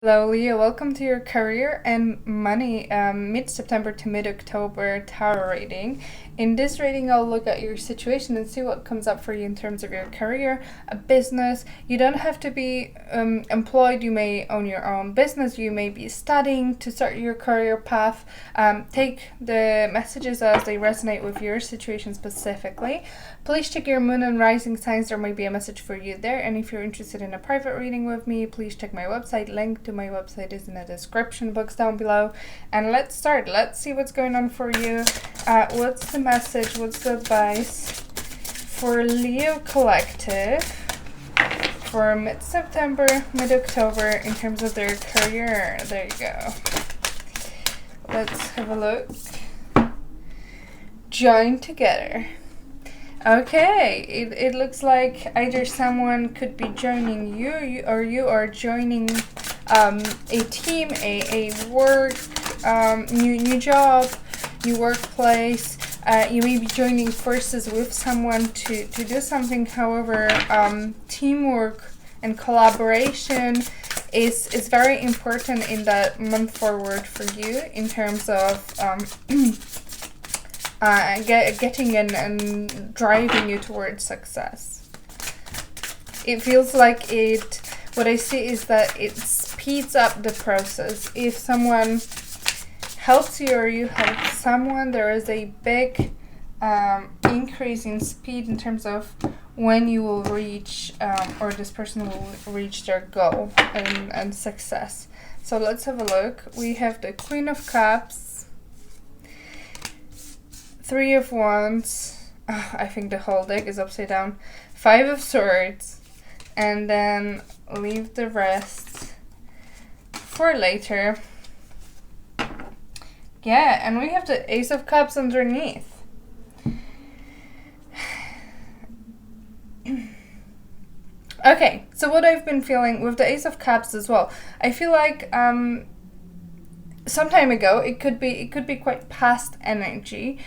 Hello, Leo. Welcome to your career and money mid-September to mid-October tarot reading. In this reading, I'll look at your situation and see what comes up for you in terms of your career, a business. You don't have to be employed. You may own your own business. You may be studying to start your career path. Take the messages as they resonate with your situation specifically. Please check your moon and rising signs. There might be a message for you there. And if you're interested in a private reading with me, please check my website. Link to my website is in the description box down below. And let's start. Let's see what's going on for you. What's the message? What's the advice for Leo Collective for mid-September, mid-October in terms of their career? There you go. Let's have a look. Join together. Okay, it looks like either someone could be joining you or you are joining a team, a work, new job, new workplace. You may be joining forces with someone to do something. However, teamwork and collaboration is very important in that month forward for you in terms of getting and driving you towards success. It feels like what I see is that it speeds up the process. If someone helps you or you help someone, there is a big increase in speed in terms of when you will reach or this person will reach their goal and success. So let's have a look. We have the Queen of Cups, Three of Wands, I think the whole deck is upside down, Five of Swords, and then leave the rest for later. Yeah, and we have the Ace of Cups underneath. Okay, so what I've been feeling with the Ace of Cups as well, I feel like some time ago, it could be quite past energy.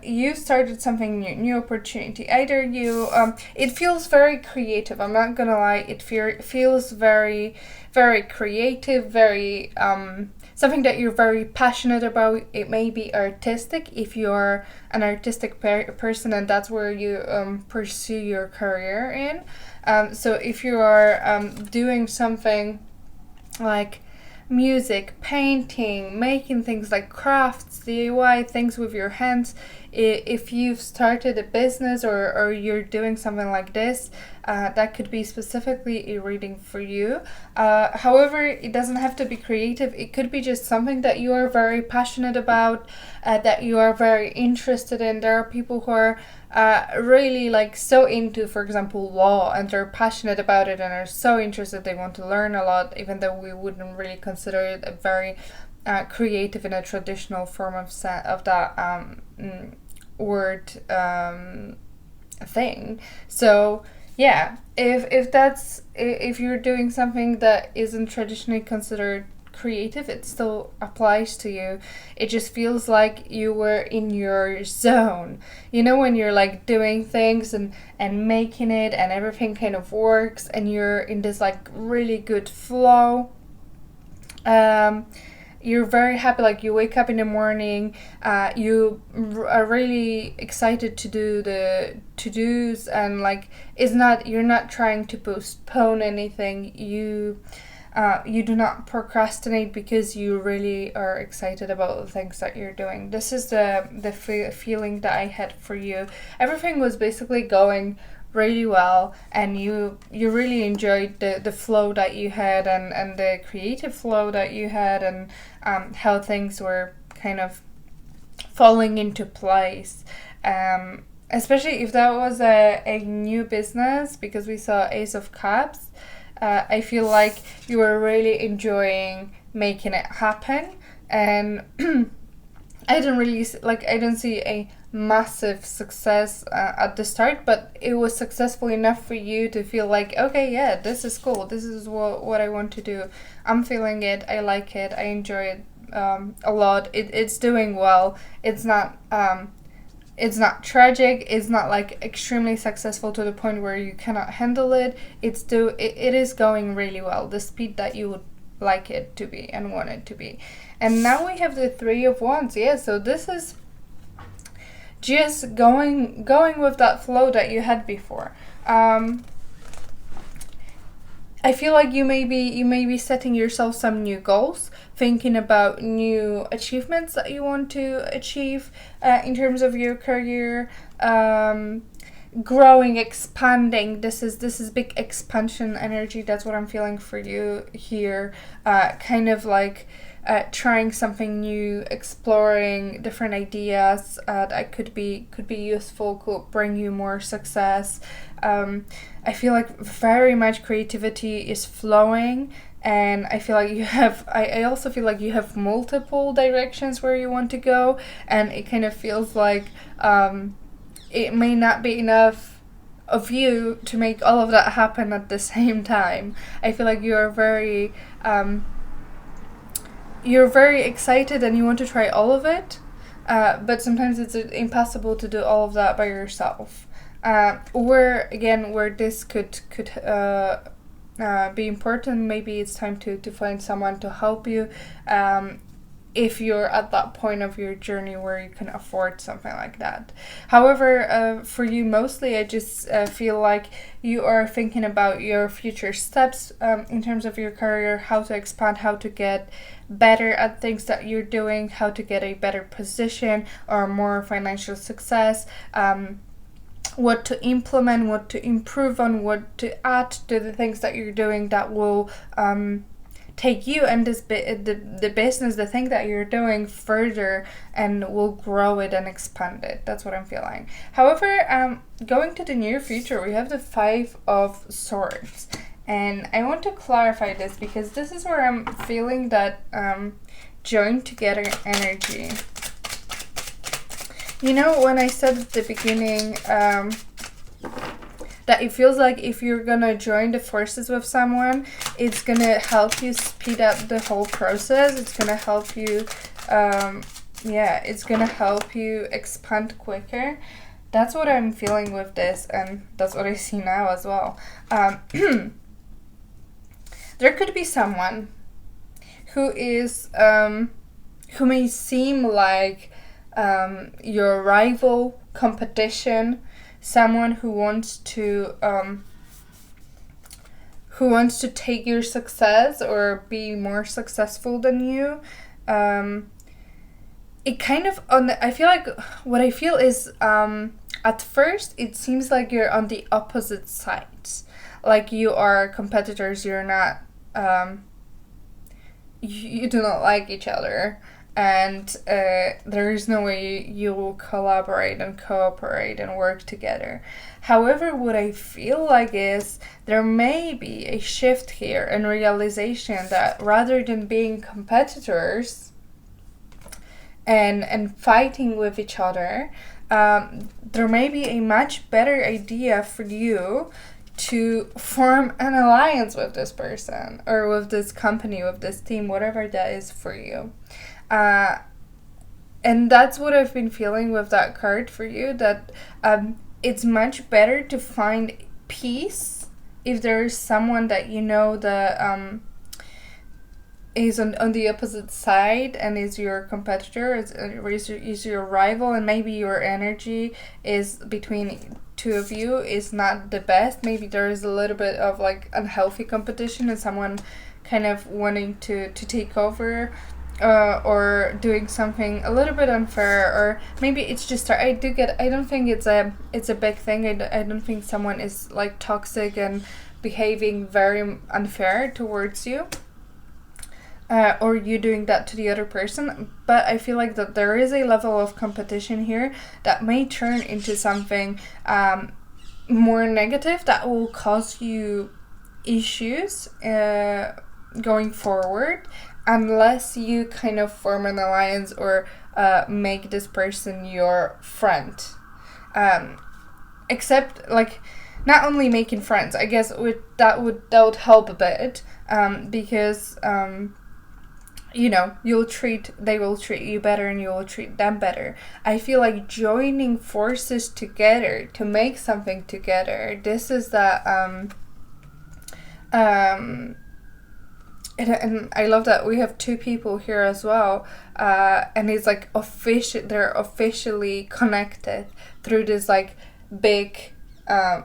You started something new opportunity. Either you, it feels very creative. I'm not gonna lie. It feels very, very creative. Very something that you're very passionate about. It may be artistic if you're an artistic person, and that's where you pursue your career in. So if you are doing something like music, painting, making things like crafts, DIY, things with your hands. If you've started a business or you're doing something like this, that could be specifically a reading for you. However, it doesn't have to be creative. It could be just something that you are very passionate about, that you are very interested in. There are people who are really like so into, for example, law, and they're passionate about it and are so interested they want to learn a lot, even though we wouldn't really consider it a very creative in a traditional form of that word thing. So yeah, if you're doing something that isn't traditionally considered creative, it still applies to you. It just feels like you were in your zone. You know, when you're like doing things and making it and everything kind of works and you're in this like really good flow. You're very happy, like you wake up in the morning, you are really excited to do the to-dos, and like you're not trying to postpone anything. You do not procrastinate because you really are excited about the things that you're doing. This is the feeling that I had for you. Everything was basically going really well, and you really enjoyed the flow that you had and the creative flow that you had, and how things were kind of falling into place. Especially if that was a new business, because we saw Ace of Cups. I feel like you were really enjoying making it happen, and I don't see a massive success at the start, but it was successful enough for you to feel like, okay, yeah, this is cool. This is what I want to do. I'm feeling it. I like it. I enjoy it a lot. It's doing well. It's not tragic. It's not like extremely successful to the point where you cannot handle it. It is going really well. The speed that you would like it to be and want it to be. And now we have the Three of Wands. Yeah, so this is just going with that flow that you had before. I feel like you may be setting yourself some new goals, thinking about new achievements that you want to achieve in terms of your career, growing, expanding. This is big expansion energy. That's what I'm feeling for you here. Kind of like trying something new, exploring different ideas that could be useful, could bring you more success. I feel like very much creativity is flowing, and I feel like you have, I also feel like you have multiple directions where you want to go, and it kind of feels like it may not be enough of you to make all of that happen at the same time. I feel like you're very excited and you want to try all of it, but sometimes it's impossible to do all of that by yourself. Where this could be important, maybe it's time to find someone to help you, if you're at that point of your journey where you can afford something like that. However, for you mostly, I just feel like you are thinking about your future steps in terms of your career, how to expand, how to get better at things that you're doing, how to get a better position or more financial success, what to implement, what to improve on, what to add to the things that you're doing that will take you and the business, the thing that you're doing further, and will grow it and expand it. That's what I'm feeling. However, going to the near future, we have the Five of Swords. And I want to clarify this because this is where I'm feeling that joined together energy. You know, when I said at the beginning that it feels like if you're gonna join the forces with someone, it's gonna help you speed up the whole process. It's gonna help you, it's gonna help you expand quicker. That's what I'm feeling with this, and that's what I see now as well. There could be someone who is, who may seem like your rival, competition, someone who wants to take your success or be more successful than you. It kind of I feel like what I feel is at first it seems like you're on the opposite sides, like you are competitors. You're not. You do not like each other. And there is no way you will collaborate and cooperate and work together. However, what I feel like is there may be a shift here and realization that rather than being competitors and fighting with each other, there may be a much better idea for you to form an alliance with this person or with this company, with this team, whatever that is for you. And that's what I've been feeling with that card for you, that it's much better to find peace if there's someone that you know that is on the opposite side and is your competitor, is your rival, and maybe your energy is between two of you is not the best. Maybe there is a little bit of like unhealthy competition and someone kind of wanting to take over, or doing something a little bit unfair, or maybe it's just I don't think it's a big thing. I don't think someone is like toxic and behaving very unfair towards you, or you doing that to the other person. But I feel like that there is a level of competition here that may turn into something more negative that will cause you issues going forward, unless you kind of form an alliance or make this person your friend. Except, like, not only making friends, I guess that would help a bit, because you know, they will treat you better and you will treat them better. I feel like joining forces together to make something together, this is that and I love that we have two people here as well, and it's like they're officially connected through this like big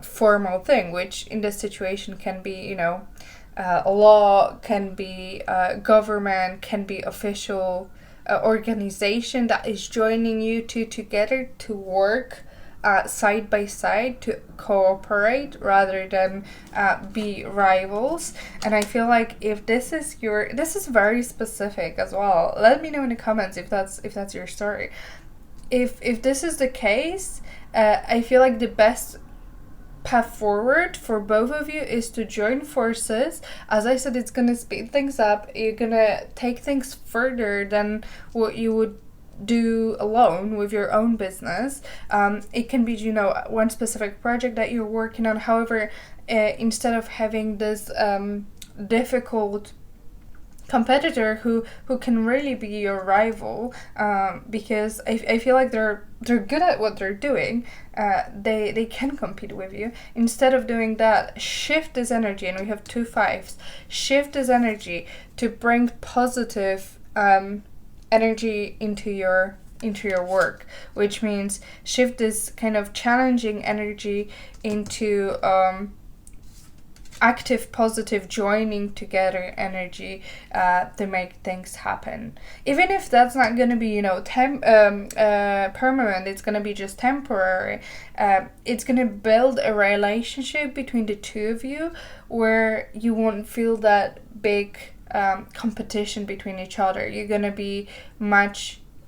formal thing, which in this situation can be, you know, law, can be government, can be official organization that is joining you two together to work side by side, to cooperate rather than be rivals. And I feel like if this is very specific as well. Let me know in the comments if that's your story. If this is the case, I feel like the best path forward for both of you is to join forces. As I said, it's gonna speed things up. You're gonna take things further than what you would do alone with your own business. It can be, you know, one specific project that you're working on. However, instead of having this difficult competitor who can really be your rival, because I feel like they're good at what they're doing, they can compete with you. Instead of doing that, shift this energy, and we have 2 5s, shift this energy to bring positive energy into your work, which means shift this kind of challenging energy into active, positive, joining together energy to make things happen. Even if that's not going to be, you know, permanent, it's going to be just temporary. It's going to build a relationship between the two of you where you won't feel that big competition between each other. You're gonna be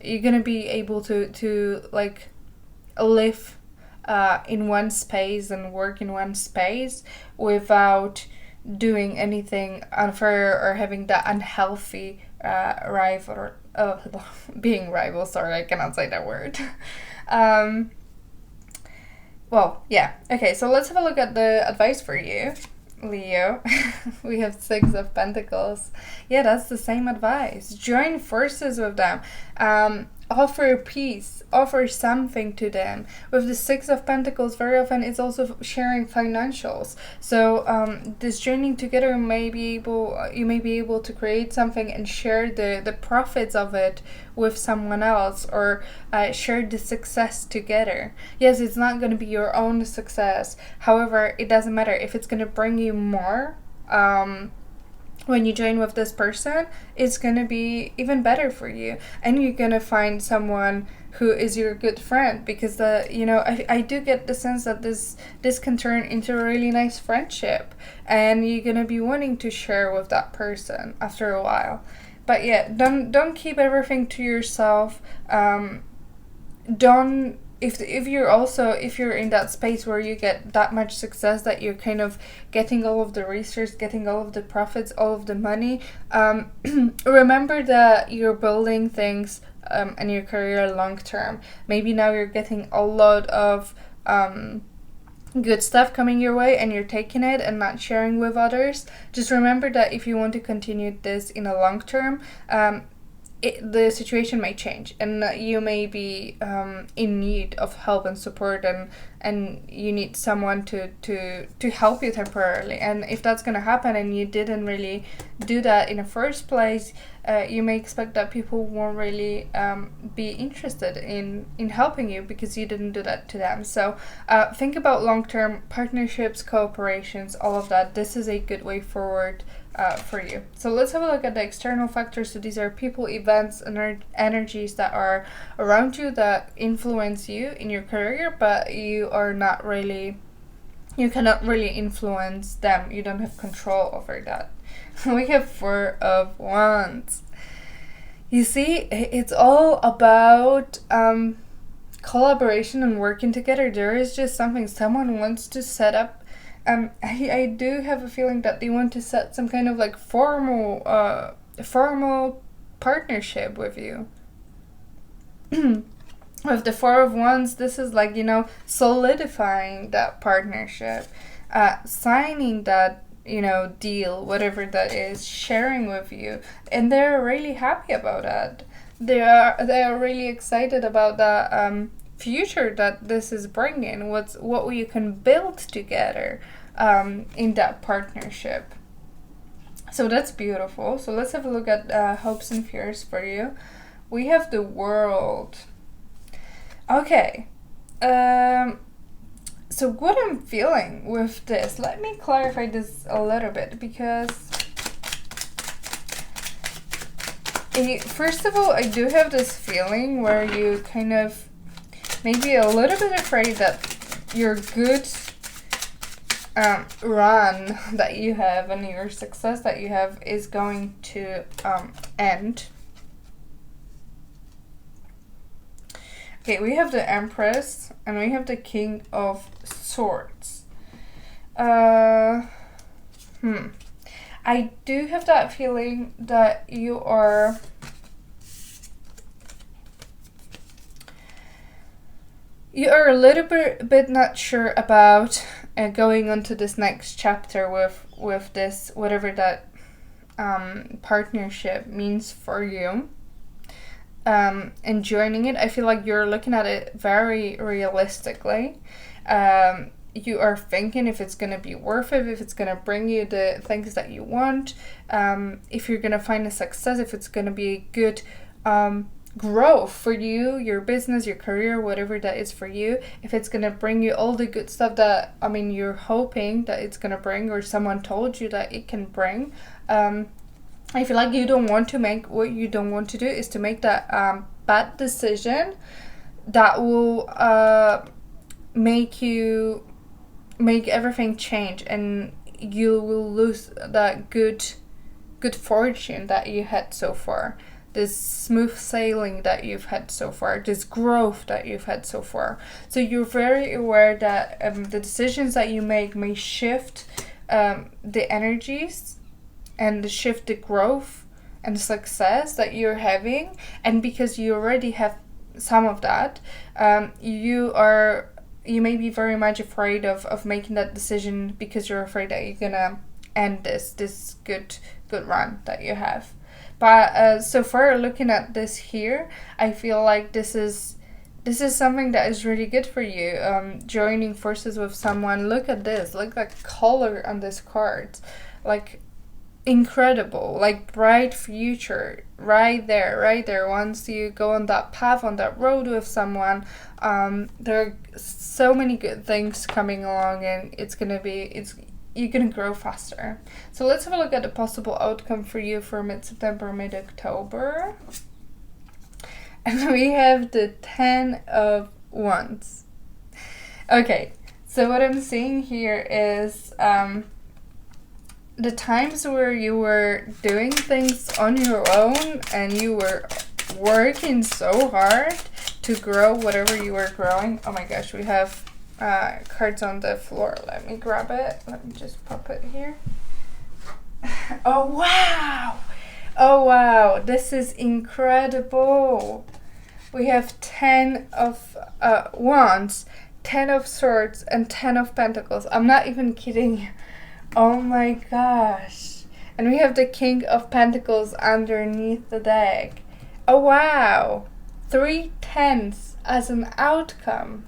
able to like live in one space and work in one space without doing anything unfair or having that unhealthy rival being rival. Sorry, I cannot say that word. Well, yeah. Okay, so let's have a look at the advice for you, Leo. We have 6 of Pentacles. Yeah, that's the same advice. Join forces with them. Offer peace. Offer something to them. With the 6 of Pentacles, very often it's also sharing financials. So this joining together you may be able to create something and share the profits of it with someone else, or share the success together. Yes, it's not going to be your own success. However, it doesn't matter if it's going to bring you more. When you join with this person, it's going to be even better for you, and you're going to find someone who is your good friend, because I do get the sense that this can turn into a really nice friendship, and you're going to be wanting to share with that person after a while. But yeah, don't keep everything to yourself. If you're in that space where you get that much success that you're kind of getting all of the research, getting all of the profits, all of the money, remember that you're building things and your career long term. Maybe now you're getting a lot of good stuff coming your way and you're taking it and not sharing with others. Just remember that if you want to continue this in a long term, the situation may change, and you may be in need of help and support, and you need someone to help you temporarily. And if that's going to happen and you didn't really do that in the first place, you may expect that people won't really be interested in helping you because you didn't do that to them. So think about long-term partnerships, cooperations, all of that. This is a good way forward for you. So let's have a look at the external factors. So these are people, events, and energies that are around you that influence you in your career, but you cannot really influence them. You don't have control over that. We have 4 of Wands. You see, it's all about collaboration and working together. There is just someone wants to set up. I do have a feeling that they want to set some kind of like formal partnership with you. With the 4 of Wands, this is like, solidifying that partnership, signing that, deal, whatever that is, sharing with you. And they're really happy about that. They are really excited about the future that this is bringing, what you can build together in that partnership. So that's beautiful. So let's have a look at hopes and fears for you. We have the World. Okay. So what I'm feeling with this, let me clarify this a little bit, because first of all, I do have this feeling where you kind of maybe a little bit afraid that your good run that you have and your success that you have is going to end. Okay, we have the Empress and we have the King of Swords. I do have that feeling that you are a little bit not sure about going on to this next chapter with this, whatever that partnership means for you. And joining it, I feel like you're looking at it very realistically. You are thinking if it's going to be worth it, if it's going to bring you the things that you want, if you're going to find a success, if it's going to be a good growth for you, your business, your career, whatever that is for you, if it's going to bring you all the good stuff that, you're hoping that it's going to bring, or someone told you that it can bring. I feel like you don't want to make, what you don't want to do is to make that bad decision that will make everything change, and you will lose that good fortune that you had so far, this smooth sailing that you've had so far, this growth that you've had so far. So you're very aware that the decisions that you make may shift the energies and shift the growth and success that you're having. And because you already have some of that, you may be very much afraid of making that decision, because you're afraid that you're gonna end this good run that you have. But so far, looking at this here, I feel like this is something that is really good for you. Joining forces with someone. Look at this. Look at the color on this card. Like, incredible, like bright future right there. Once you go on that path, on that road with someone, there are so many good things coming along, and you're gonna grow faster. So let's have a look at the possible outcome for you for mid-September, mid-October. And we have the 10 of Wands. Okay, so what I'm seeing here is the times where you were doing things on your own and you were working so hard to grow whatever you were growing. Oh my gosh, we have cards on the floor. Let me grab it. Let me just pop it here. Oh wow, this is incredible. We have 10 of Wands, 10 of Swords, and 10 of Pentacles. I'm not even kidding you. Oh my gosh. And we have the King of Pentacles underneath the deck. Oh wow. 3 10s as an outcome.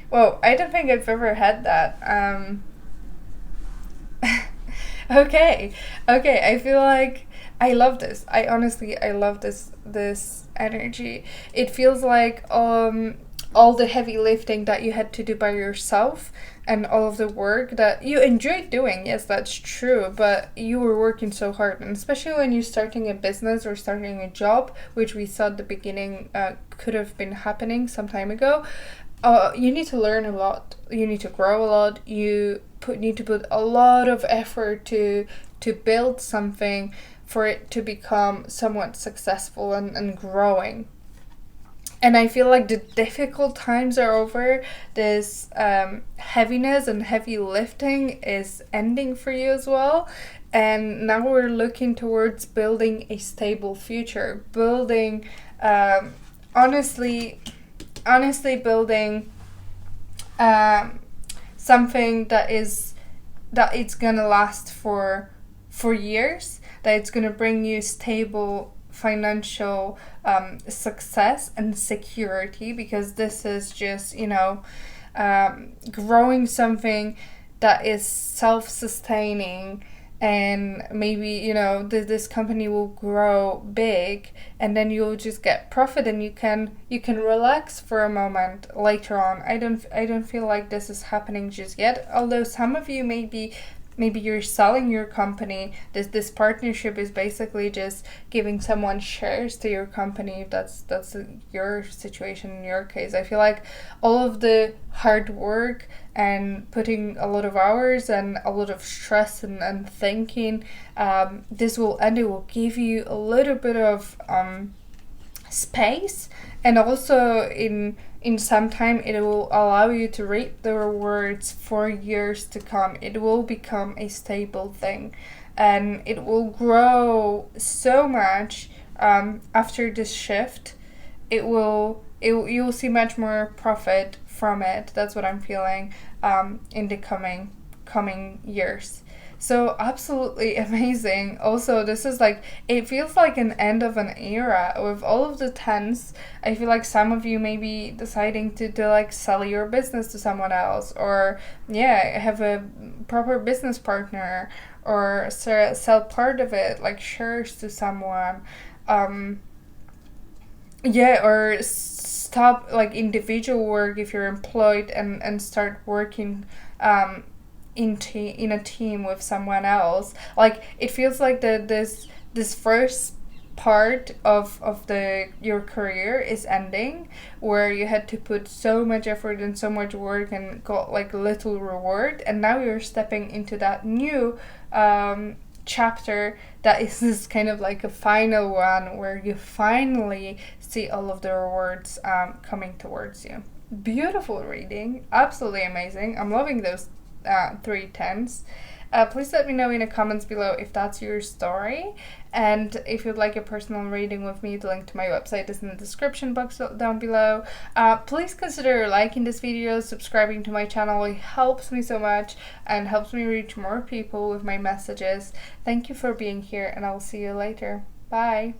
Whoa, I don't think I've ever had that. Okay, I feel like I love this. I love this energy. It feels like all the heavy lifting that you had to do by yourself and all of the work that you enjoyed doing, yes, that's true, but you were working so hard. And especially when you're starting a business or starting a job, which we saw at the beginning could have been happening some time ago, you need to learn a lot, you need to grow a lot, you need to put a lot of effort to build something for it to become somewhat successful and growing. And I feel like the difficult times are over. This heaviness and heavy lifting is ending for you as well. And now we're looking towards building a stable future. Building, honestly building something that it's gonna last for years. That it's gonna bring you stable financial success and security, because this is just growing something that is self-sustaining, and maybe, you know, this company will grow big, and then you'll just get profit, and you can relax for a moment later on. I don't feel like this is happening just yet, although some of you maybe you're selling your company. This partnership is basically just giving someone shares to your company, if that's your situation. In your case, I feel like all of the hard work and putting a lot of hours and a lot of stress and thinking, this will end. It will give you a little bit of space, and also in some time it will allow you to reap the rewards for years to come. It will become a stable thing, and it will grow so much after this shift. You'll see much more profit from it. That's what I'm feeling in the coming years. So absolutely amazing. Also, this is like, it feels like an end of an era with all of the tens. I feel like some of you may be deciding to like sell your business to someone else, or yeah, have a proper business partner, or sell part of it, like shares to someone. Yeah, or stop like individual work if you're employed, and start working in a team with someone else. Like, it feels like this first part of the your career is ending, where you had to put so much effort and so much work and got like little reward, and now you're stepping into that new chapter, that is this kind of like a final one, where you finally see all of the rewards coming towards you. Beautiful reading, absolutely amazing. I'm loving those 3 tens. Please let me know in the comments below if that's your story, and if you'd like a personal reading with me, the link to my website is in the description box down below. Please consider liking this video, subscribing to my channel. It helps me so much and helps me reach more people with my messages. Thank you for being here, and I'll see you later. Bye.